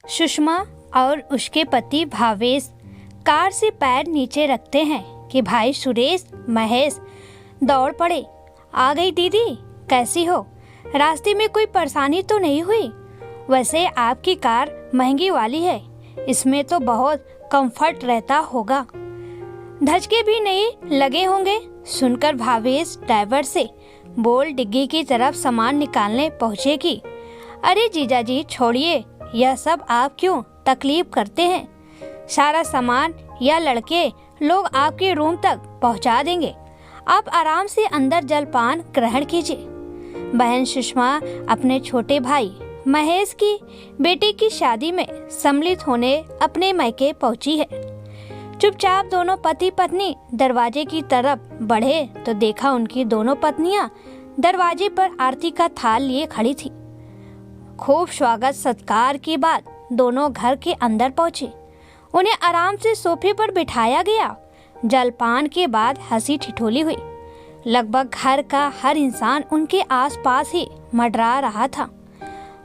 सुषमा और उसके पति भावेश कार से पैर नीचे रखते हैं कि भाई सुरेश महेश दौड़ पड़े। आ गई दीदी, कैसी हो? रास्ते में कोई परेशानी तो नहीं हुई? वैसे आपकी कार महंगी वाली है, इसमें तो बहुत कंफर्ट रहता होगा, धचके भी नहीं लगे होंगे। सुनकर भावेश ड्राइवर से बोल डिग्गी की तरफ सामान निकालने पहुँचे कि अरे जीजा जी छोड़िए, यह सब आप क्यों तकलीफ करते हैं? सारा सामान या लड़के लोग आपके रूम तक पहुंचा देंगे, आप आराम से अंदर जलपान ग्रहण कीजिए। बहन सुषमा अपने छोटे भाई महेश की बेटी की शादी में सम्मिलित होने अपने मायके पहुंची है। चुपचाप दोनों पति पत्नी दरवाजे की तरफ बढ़े तो देखा उनकी दोनों पत्नियां दरवाजे पर आरती का थाल लिए खड़ी थी। खूब स्वागत सत्कार के बाद दोनों घर के अंदर पहुंचे। उन्हें आराम से सोफे पर बिठाया गया। जलपान के बाद हंसी ठिठोली हुई। लगभग घर का हर इंसान उनके आसपास ही मंडरा रहा था।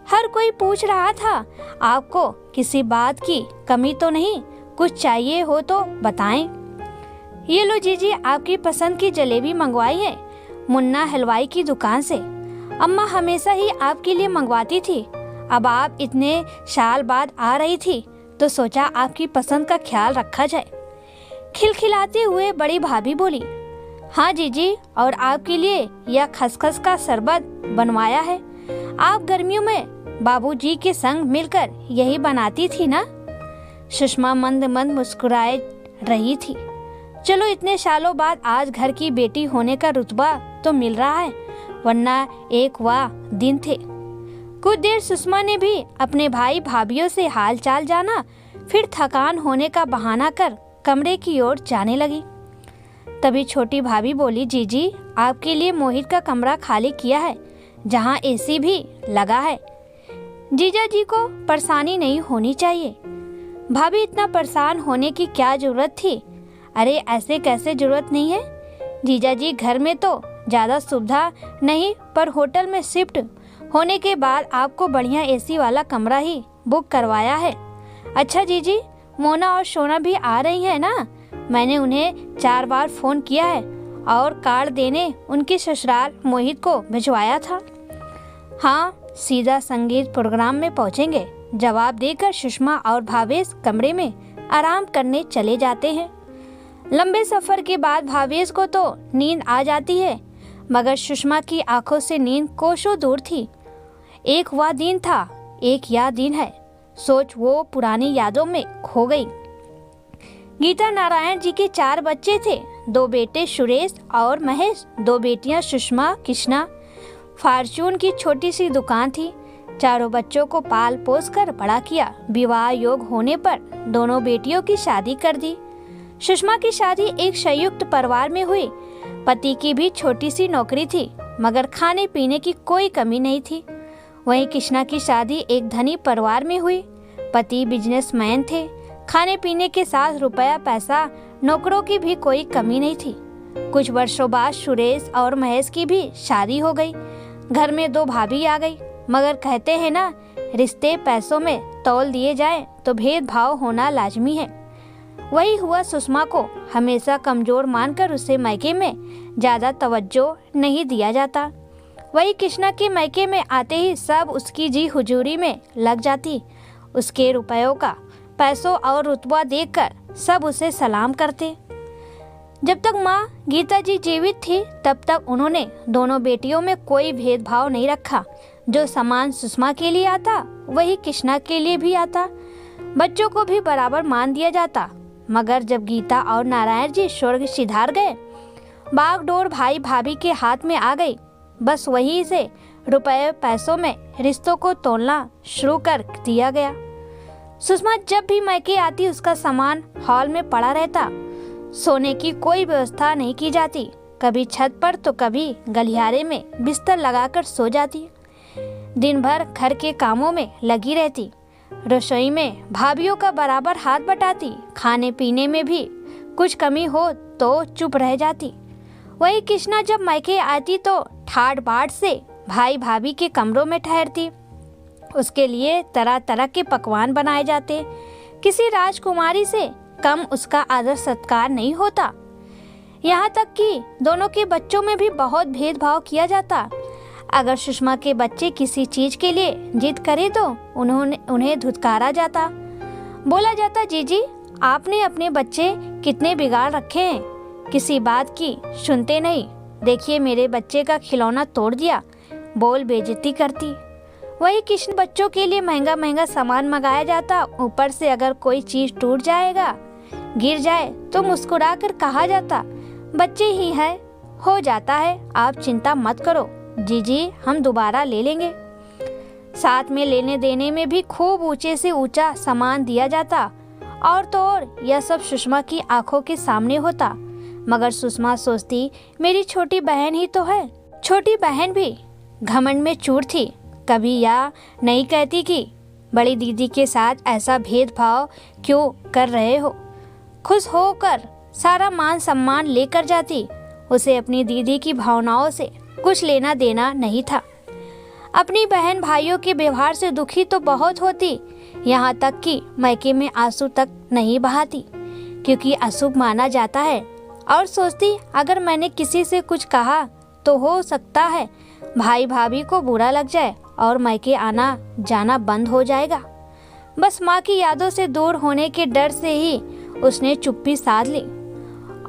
हर कोई पूछ रहा था, आपको किसी बात की कमी तो नहीं? कुछ चाहिए हो तो बताएं। ये लो जीजी, आपकी पसंद की जलेबी मंगवाई है मुन्ना हलवाई की दुकान से। अम्मा हमेशा ही आपके लिए मंगवाती थी, अब आप इतने साल बाद आ रही थी तो सोचा आपकी पसंद का ख्याल रखा जाए। खिलखिलाते हुए बड़ी भाभी बोली, हाँ जीजी, और आपके लिए यह खसखस का शरबत बनवाया है। आप गर्मियों में बाबूजी के संग मिलकर यही बनाती थी ना? सुषमा मंद मंद मुस्कुराए रही थी। चलो, इतने सालों बाद आज घर की बेटी होने का रुतबा तो मिल रहा है, वरना एक वाह दिन थे। कुछ देर सुषमा ने भी अपने भाई भाभीियों से हाल चाल जाना, फिर थकान होने का बहाना कर कमरे की ओर जाने लगी। तभी छोटी भाभी बोली, जीजी, आपके लिए मोहित का कमरा खाली किया है, जहाँ एसी भी लगा है। जीजा जी को परेशानी नहीं होनी चाहिए। भाभी, इतना परेशान होने की क्या जरूरत थी? अरे ऐसे कैसे जरूरत नहीं है जीजा जी, घर में तो ज़्यादा सुविधा नहीं, पर होटल में शिफ्ट होने के बाद आपको बढ़िया एसी वाला कमरा ही बुक करवाया है। अच्छा जीजी, मोना और सोना भी आ रही है ना? मैंने उन्हें 4 बार फ़ोन किया है और कार्ड देने उनके ससुराल मोहित को भिजवाया था। हाँ, सीधा संगीत प्रोग्राम में पहुंचेंगे, जवाब देकर सुषमा और भावेश कमरे में आराम करने चले जाते हैं। लंबे सफर के बाद भावेश को तो नींद आ जाती है, मगर सुषमा की आंखों से नींद कोसों दूर थी। एक वह दिन था, एक यह दिन है, सोच वो पुरानी यादों में खो गई। गीता नारायण जी के 4 बच्चे थे, 2 बेटे सुरेश और महेश, 2 बेटियां सुषमा कृष्णा। फॉर्चून की छोटी सी दुकान थी। चारों बच्चों को पाल पोस कर बड़ा किया। विवाह योग होने पर दोनों बेटियों की शादी कर दी। सुषमा की शादी एक संयुक्त परिवार में हुई। पति की भी छोटी सी नौकरी थी, मगर खाने पीने की कोई कमी नहीं थी। वहीं कृष्णा की शादी एक धनी परिवार में हुई। पति बिजनेसमैन थे। खाने पीने के साथ रुपया पैसा नौकरों की भी कोई कमी नहीं थी। कुछ वर्षों बाद सुरेश और महेश की भी शादी हो गई। घर में 2 भाभी आ गई, मगर कहते हैं ना, रिश्ते पैसों में तौल दिए जाए तो भेदभाव होना लाजमी है। वही हुआ। सुषमा को हमेशा कमजोर मानकर उसे मायके में ज्यादा तवज्जो नहीं दिया जाता। वही कृष्णा के मायके में आते ही सब उसकी जी हुजूरी में लग जाती। उसके रुपयों का पैसों और रुतबा देखकर सब उसे सलाम करते। जब तक माँ गीता जी जीवित थी, तब तक उन्होंने दोनों बेटियों में कोई भेदभाव नहीं रखा। जो सामान सुषमा के लिए आता, वही कृष्णा के लिए भी आता। बच्चों को भी बराबर मान दिया जाता। मगर जब गीता और नारायण जी स्वर्ग सिधार गए, बागडोर भाई भाभी के हाथ में आ गई। बस वहीं से रुपए पैसों में रिश्तों को तोलना शुरू कर दिया गया। सुषमा जब भी मायके आती, उसका सामान हॉल में पड़ा रहता। सोने की कोई व्यवस्था नहीं की जाती। कभी छत पर तो कभी गलियारे में बिस्तर लगाकर सो जाती। दिन भर घर के कामों में लगी रहती। रसोई में भाभीियों का बराबर हाथ बटाती। खाने पीने में भी कुछ कमी हो तो चुप रह जाती। वही कृष्णा जब मायके आती तो ठाट बाट से भाई भाभी के कमरों में ठहरती। उसके लिए तरह तरह के पकवान बनाए जाते। किसी राजकुमारी से कम उसका आदर सत्कार नहीं होता। यहाँ तक कि दोनों के बच्चों में भी बहुत भेदभाव किया जाता। अगर सुषमा के बच्चे किसी चीज के लिए जिद करे तो उन्हें धुतकारा जाता। बोला जाता, जीजी आपने अपने बच्चे कितने बिगाड़ रखे हैं, किसी बात की सुनते नहीं। देखिए मेरे बच्चे का खिलौना तोड़ दिया, बोल बेइज्जती करती। वही कृष्ण बच्चों के लिए महंगा महंगा सामान मंगाया जाता। ऊपर से अगर कोई चीज टूट जाएगा, गिर जाए तो मुस्कुरा कर कहा जाता, बच्चे ही है, हो जाता है, आप चिंता मत करो जीजी, हम दोबारा ले लेंगे। साथ में लेने देने में भी खूब ऊंचे से ऊंचा सामान दिया जाता। और तो और यह सब सुषमा की आंखों के सामने होता। मगर सुषमा सोचती, मेरी छोटी बहन ही तो है। छोटी बहन भी घमंड में चूर थी। कभी या नहीं कहती कि बड़ी दीदी के साथ ऐसा भेदभाव क्यों कर रहे हो। खुश होकर सारा मान सम्मान लेकर जाती। उसे अपनी दीदी की भावनाओं से कुछ लेना देना नहीं था। अपनी बहन भाइयों के व्यवहार से दुखी तो बहुत होती, यहाँ तक कि मैके में आंसू तक नहीं बहाती, क्योंकि अशुभ माना जाता है। और सोचती, अगर मैंने किसी से कुछ कहा तो हो सकता है भाई भाभी को बुरा लग जाए और मैके आना जाना बंद हो जाएगा। बस माँ की यादों से दूर होने के डर से ही उसने चुप्पी साध ली।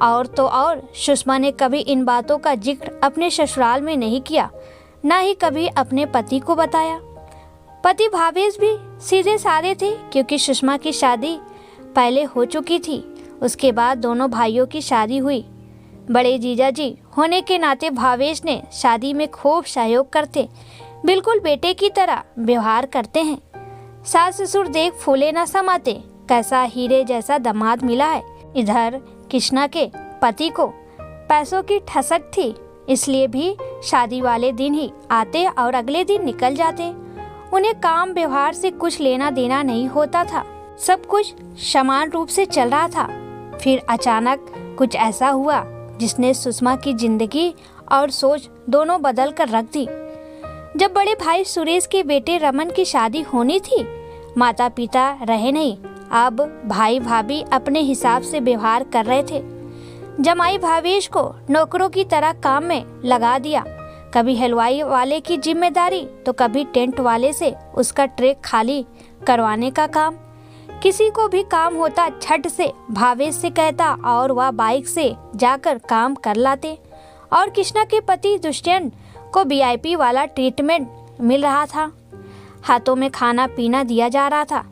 और तो और सुषमा ने कभी इन बातों का जिक्र अपने ससुराल में नहीं किया, ना ही कभी अपने पति को बताया। पति भावेश भी सीधे साधे थे, क्योंकि सुषमा की शादी पहले हो चुकी थी। उसके बाद दोनों भाइयों की शादी हुई। बड़े जीजाजी होने के नाते भावेश ने शादी में खूब सहयोग करते, बिल्कुल बेटे की तरह व्यवहार करते हैं। सास ससुर देख फूले न समाते, कैसा हीरे जैसा दामाद मिला है। इधर कृष्णा के पति को पैसों की ठसक थी, इसलिए भी शादी वाले दिन ही आते और अगले दिन निकल जाते। उन्हें काम व्यवहार से कुछ लेना देना नहीं होता था। सब कुछ समान रूप से चल रहा था। फिर अचानक कुछ ऐसा हुआ जिसने सुषमा की जिंदगी और सोच दोनों बदल कर रख दी। जब बड़े भाई सुरेश के बेटे रमन की शादी होनी थी, माता पिता रहे नहीं। अब भाई भाभी अपने हिसाब से व्यवहार कर रहे थे। जमाई भावेश को नौकरों की तरह काम में लगा दिया। कभी हलवाई वाले की जिम्मेदारी तो कभी टेंट वाले से उसका ट्रक खाली करवाने का काम। किसी को भी काम होता झट से भावेश से कहता और वह बाइक से जाकर काम कर लाते। और कृष्णा के पति दुष्यंत को वीआईपी वाला ट्रीटमेंट मिल रहा था। हाथों में खाना पीना दिया जा रहा था।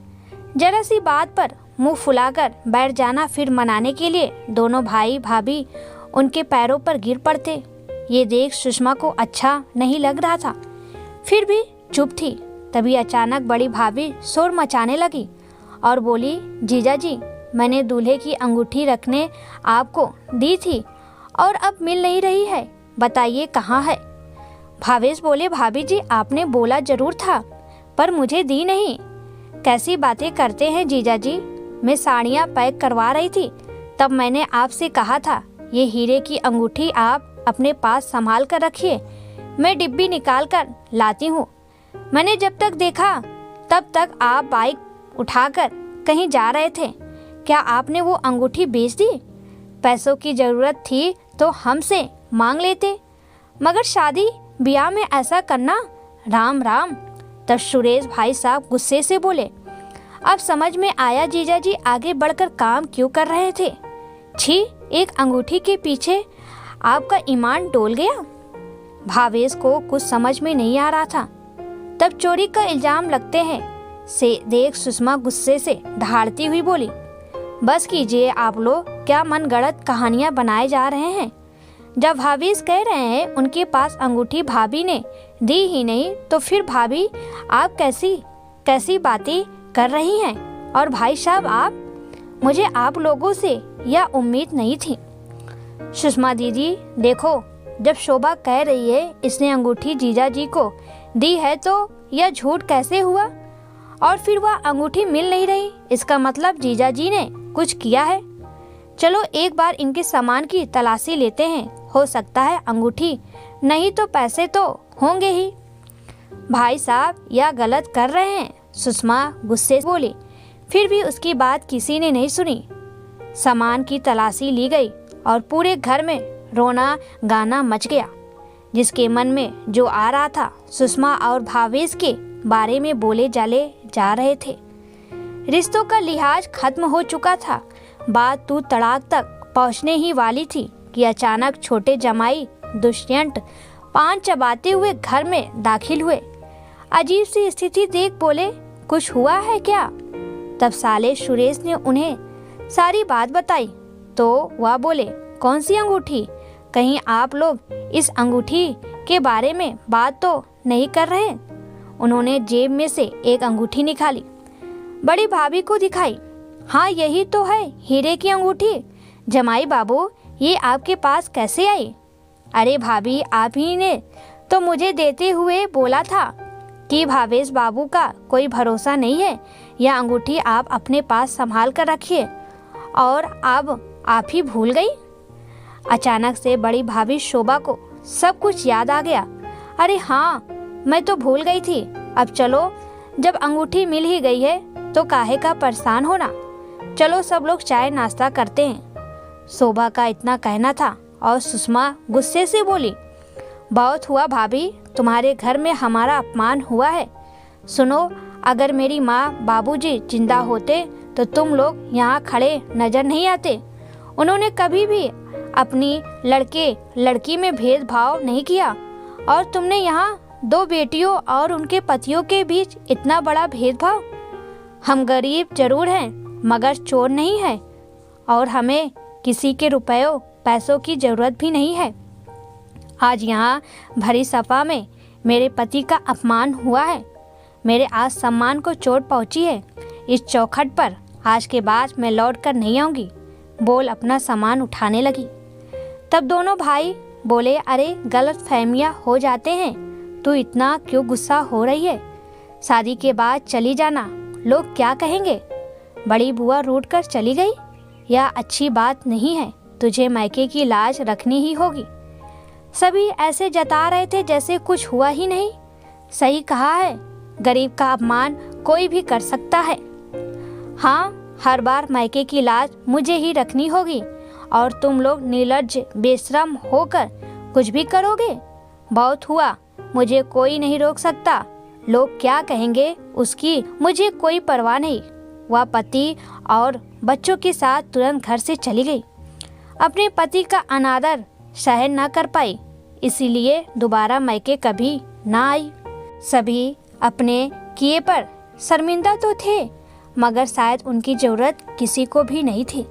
जरा सी बात पर मुंह फुलाकर बैठ जाना, फिर मनाने के लिए दोनों भाई भाभी उनके पैरों पर गिर पड़ते। ये देख सुषमा को अच्छा नहीं लग रहा था, फिर भी चुप थी। तभी अचानक बड़ी भाभी शोर मचाने लगी और बोली, जीजा जी मैंने दूल्हे की अंगूठी रखने आपको दी थी और अब मिल नहीं रही है, बताइए कहाँ है। भावेश बोले, भाभी जी आपने बोला जरूर था पर मुझे दी नहीं। कैसी बातें करते हैं जीजा जी, मैं साड़ियाँ पैक करवा रही थी, तब मैंने आपसे कहा था ये हीरे की अंगूठी आप अपने पास संभाल कर रखिए, मैं डिब्बी निकाल कर लाती हूँ। मैंने जब तक देखा तब तक आप बाइक उठाकर कहीं जा रहे थे। क्या आपने वो अंगूठी बेच दी? पैसों की जरूरत थी तो हमसे मांग लेते, मगर शादी ब्याह में ऐसा करना, राम राम। तब सुरेश भाई साहब गुस्से से बोले, अब समझ में आया जीजा जी आगे बढ़कर काम क्यों कर रहे थे। छी, एक अंगूठी के पीछे आपका ईमान डोल गया। भावेश को कुछ समझ में नहीं आ रहा था। तब चोरी का इल्जाम लगते हैं से देख सुषमा गुस्से से दहाड़ती हुई बोली, बस कीजिए आप लोग, क्या मन गढ़ंत कहानियां बनाए जा रहे हैं। जब भावेश कह रहे हैं उनके पास अंगूठी भाभी ने दी ही नहीं, तो फिर भाभी आप कैसी बातें कर रही हैं। और भाई साहब आप, मुझे आप लोगों से यह उम्मीद नहीं थी। सुषमा दीदी देखो, जब शोभा कह रही है इसने अंगूठी जीजा जी को दी है तो यह झूठ कैसे हुआ। और फिर वह अंगूठी मिल नहीं रही, इसका मतलब जीजा जी ने कुछ किया है। चलो एक बार इनके सामान की तलाशी लेते हैं, हो सकता है अंगूठी नहीं तो पैसे तो होंगे ही। भाई साहब यह गलत कर रहे हैं, सुषमा गुस्से से बोली। फिर भी उसकी बात किसी ने नहीं सुनी। सामान की तलाशी ली गई और पूरे घर में रोना गाना मच गया। जिसके मन में जो आ रहा था सुषमा और भावेश के बारे में बोले जाले जा रहे थे। रिश्तों का लिहाज खत्म हो चुका था। बात तू तड़ाक तक पहुंचने ही वाली थी कि अचानक छोटे जमाई दुष्यंत पान चबाते हुए घर में दाखिल हुए। अजीब सी स्थिति देख बोले, कुछ हुआ है क्या? तब साले सुरेश ने उन्हें सारी बात बताई तो वह बोले, कौन सी अंगूठी? कहीं आप लोग इस अंगूठी के बारे में बात तो नहीं कर रहे? उन्होंने जेब में से एक अंगूठी निकाली, बड़ी भाभी को दिखाई। हाँ यही तो है, हीरे की अंगूठी। जमाई बाबू ये आपके पास कैसे आई? अरे भाभी आप ही ने तो मुझे देते हुए बोला था कि भावेश बाबू का कोई भरोसा नहीं है, यह अंगूठी आप अपने पास संभाल कर रखिए। और अब आप ही भूल गई? अचानक से बड़ी भाभी शोभा को सब कुछ याद आ गया। अरे हाँ मैं तो भूल गई थी। अब चलो जब अंगूठी मिल ही गई है तो काहे का परेशान होना। चलो सब लोग चाय नाश्ता करते हैं। शोभा का इतना कहना था और सुषमा गुस्से से बोली, बहुत हुआ भाभी, तुम्हारे घर में हमारा अपमान हुआ है। सुनो, अगर मेरी माँ बाबूजी जिंदा होते तो तुम लोग यहाँ खड़े नजर नहीं आते। उन्होंने कभी भी अपनी लड़के लड़की में भेदभाव नहीं किया और तुमने यहाँ दो बेटियों और उनके पतियों के बीच इतना बड़ा भेदभाव। हम गरीब जरूर हैं मगर चोर नहीं है और हमें किसी के रुपयों पैसों की जरूरत भी नहीं है। आज यहाँ भरी सभा में मेरे पति का अपमान हुआ है, मेरे आज सम्मान को चोट पहुँची है। इस चौखट पर आज के बाद मैं लौट कर नहीं आऊँगी, बोल अपना सामान उठाने लगी। तब दोनों भाई बोले, अरे गलत फहमियाँ हो जाते हैं, तू इतना क्यों गुस्सा हो रही है? शादी के बाद चली जाना, लोग क्या कहेंगे? बड़ी बुआ रूठ कर चली गई, यह अच्छी बात नहीं है, तुझे मायके की लाज रखनी ही होगी। सभी ऐसे जता रहे थे जैसे कुछ हुआ ही नहीं। सही कहा है, गरीब का अपमान कोई भी कर सकता है। हाँ, हर बार मायके की लाज मुझे ही रखनी होगी और तुम लोग निर्लज्ज बेशरम होकर कुछ भी करोगे। बहुत हुआ, मुझे कोई नहीं रोक सकता। लोग क्या कहेंगे उसकी मुझे कोई परवाह नहीं। वह पति और बच्चों के साथ तुरंत घर से चली गई। अपने पति का अनादर सहन न कर पाई, इसीलिए दोबारा मायके कभी ना आई। सभी अपने किए पर शर्मिंदा तो थे मगर शायद उनकी जरूरत किसी को भी नहीं थी,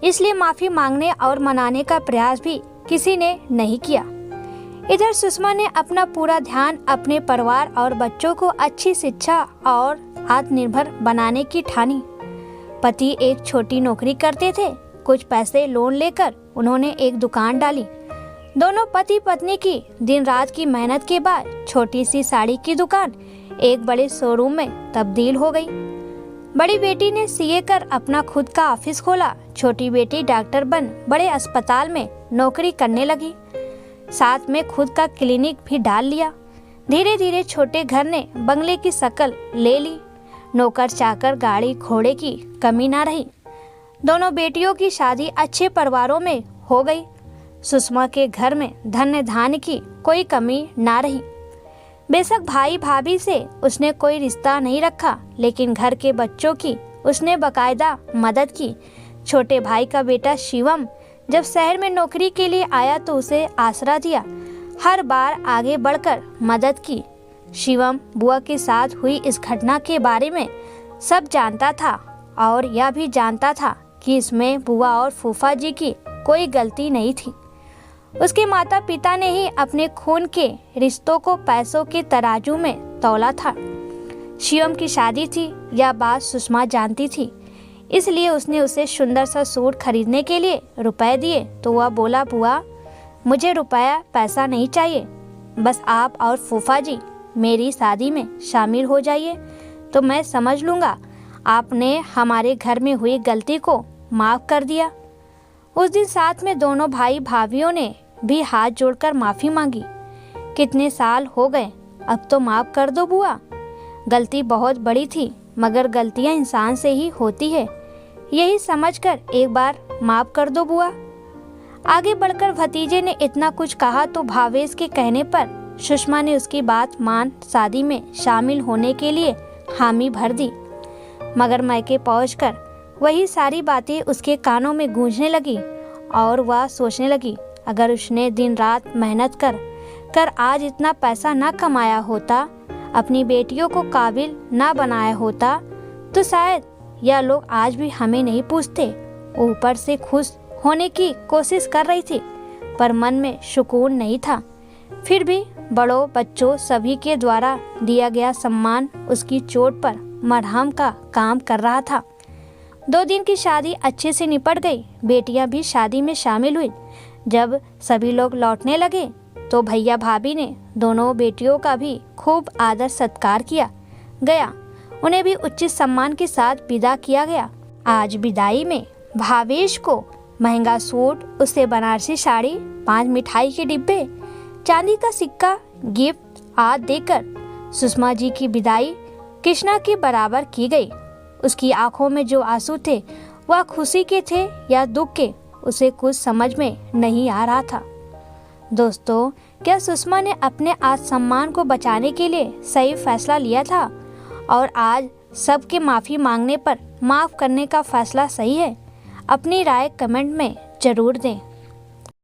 इसलिए माफी मांगने और मनाने का प्रयास भी किसी ने नहीं किया। इधर सुषमा ने अपना पूरा ध्यान अपने परिवार और बच्चों को अच्छी शिक्षा और आत्मनिर्भर बनाने की ठानी। पति एक छोटी नौकरी करते थे, कुछ पैसे लोन लेकर उन्होंने एक दुकान डाली। दोनों पति पत्नी की दिन रात की मेहनत के बाद छोटी सी साड़ी की दुकान एक बड़े शोरूम में तब्दील हो गई। बड़ी बेटी ने सीए कर अपना खुद का ऑफिस खोला, छोटी बेटी डॉक्टर बन बड़े अस्पताल में नौकरी करने लगी, साथ में खुद का क्लिनिक भी डाल लिया। धीरे धीरे छोटे घर ने बंगले की शक्ल ले ली। नौकर चाकर गाड़ी घोड़े की कमी ना रही। दोनों बेटियों की शादी अच्छे परिवारों में हो गई। सुषमा के घर में धन धान्य की कोई कमी ना रही। बेशक भाई भाभी से उसने कोई रिश्ता नहीं रखा, लेकिन घर के बच्चों की उसने बकायदा मदद की। छोटे भाई का बेटा शिवम जब शहर में नौकरी के लिए आया तो उसे आसरा दिया, हर बार आगे बढ़कर मदद की। शिवम बुआ के साथ हुई इस घटना के बारे में सब जानता था और यह भी जानता था कि इसमें बुआ और फूफा जी की कोई गलती नहीं थी। उसके माता पिता ने ही अपने खून के रिश्तों को पैसों के तराजू में तौला था। शिवम की शादी थी, यह बात सुषमा जानती थी, इसलिए उसने उसे सुंदर सा सूट खरीदने के लिए रुपए दिए तो वह बोला, बुआ मुझे रुपया पैसा नहीं चाहिए, बस आप और फूफा जी मेरी शादी में शामिल हो जाइए तो मैं समझ लूँगा आपने हमारे घर में हुई गलती को माफ़ कर दिया। उस दिन साथ में दोनों भाई भाभियों ने भी हाथ जोड़कर माफ़ी मांगी। कितने साल हो गए, अब तो माफ़ कर दो बुआ। गलती बहुत बड़ी थी, मगर गलतियां इंसान से ही होती है, यही समझकर एक बार माफ़ कर दो बुआ। आगे बढ़कर भतीजे ने इतना कुछ कहा तो भावेश के कहने पर सुषमा ने उसकी बात मान शादी में शामिल होने के लिए हामी भर दी। मगर मायके पहुंचकर वही सारी बातें उसके कानों में गूंजने लगी और वह सोचने लगी, अगर उसने दिन रात मेहनत कर आज इतना पैसा ना कमाया होता, अपनी बेटियों को काबिल ना बनाया होता, तो शायद यह लोग आज भी हमें नहीं पूछते। ऊपर से खुश होने की कोशिश कर रही थी, पर मन में सुकून नहीं था। फिर भी बड़ों बच्चों सभी के द्वारा दिया गया सम्मान उसकी चोट पर मरहम का काम कर रहा था। 2 दिन की शादी अच्छे से निपट गई। बेटियां भी शादी में शामिल हुई। जब सभी लोग लौटने लगे तो भैया भाभी ने दोनों बेटियों का भी खूब आदर सत्कार किया गया। उन्हें भी उचित सम्मान के साथ विदा किया गया। आज विदाई में भावेश को महंगा सूट, उससे बनारसी साड़ी, 5 मिठाई के डिब्बे, चांदी का सिक्का, गिफ्ट आदि देकर सुषमा जी की विदाई कृष्णा के बराबर की गई। उसकी आंखों में जो आंसू थे वह खुशी के थे या दुख के, उसे कुछ समझ में नहीं आ रहा था। दोस्तों, क्या सुषमा ने अपने आत्मसम्मान को बचाने के लिए सही फैसला लिया था और आज सबके माफ़ी मांगने पर माफ़ करने का फैसला सही है? अपनी राय कमेंट में ज़रूर दें।